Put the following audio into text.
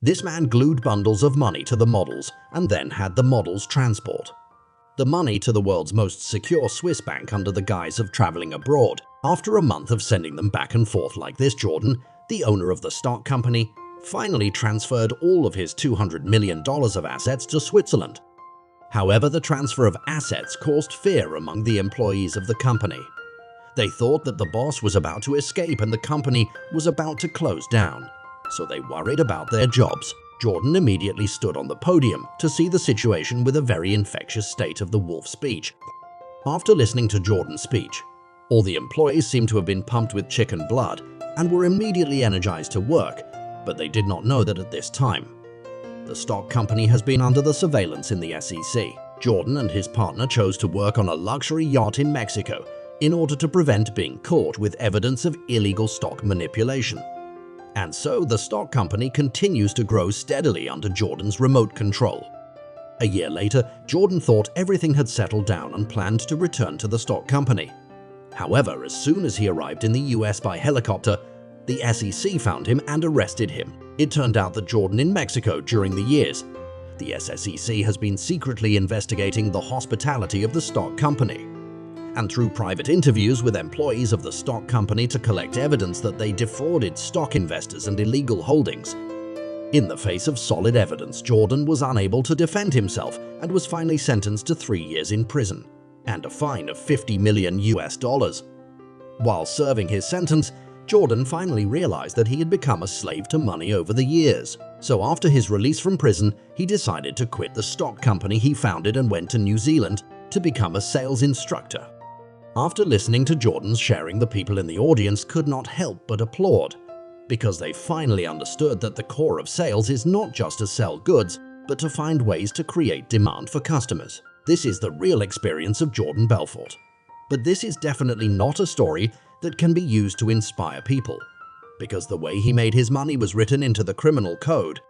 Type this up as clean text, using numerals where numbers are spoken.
This man glued bundles of money to the models and then had the models transport the money to the world's most secure Swiss bank under the guise of traveling abroad. After a month of sending them back and forth like this, Jordan, the owner of the stock company, finally transferred all of his $200 million of assets to Switzerland. However, the transfer of assets caused fear among the employees of the company. They thought that the boss was about to escape and the company was about to close down, so they worried about their jobs. Jordan immediately stood on the podium to see the situation with a very infectious state of the wolf speech. After listening to Jordan's speech, all the employees seemed to have been pumped with chicken blood and were immediately energized to work, but they did not know that at this time, the stock company has been under the surveillance in the SEC. Jordan and his partner chose to work on a luxury yacht in Mexico in order to prevent being caught with evidence of illegal stock manipulation. And so the stock company continues to grow steadily under Jordan's remote control. A year later, Jordan thought everything had settled down and planned to return to the stock company. However, as soon as he arrived in the US by helicopter, the SEC found him and arrested him. It turned out that Jordan in Mexico during the years, the SEC has been secretly investigating the hospitality of the stock company. And through private interviews with employees of the stock company to collect evidence that they defrauded stock investors and illegal holdings. In the face of solid evidence, Jordan was unable to defend himself and was finally sentenced to 3 years in prison and a fine of $50 million. While serving his sentence, Jordan finally realized that he had become a slave to money over the years. So after his release from prison, he decided to quit the stock company he founded and went to New Zealand to become a sales instructor. After listening to Jordan's sharing, the people in the audience could not help but applaud, because they finally understood that the core of sales is not just to sell goods, but to find ways to create demand for customers. This is the real experience of Jordan Belfort. But this is definitely not a story that can be used to inspire people, because the way he made his money was written into the criminal code,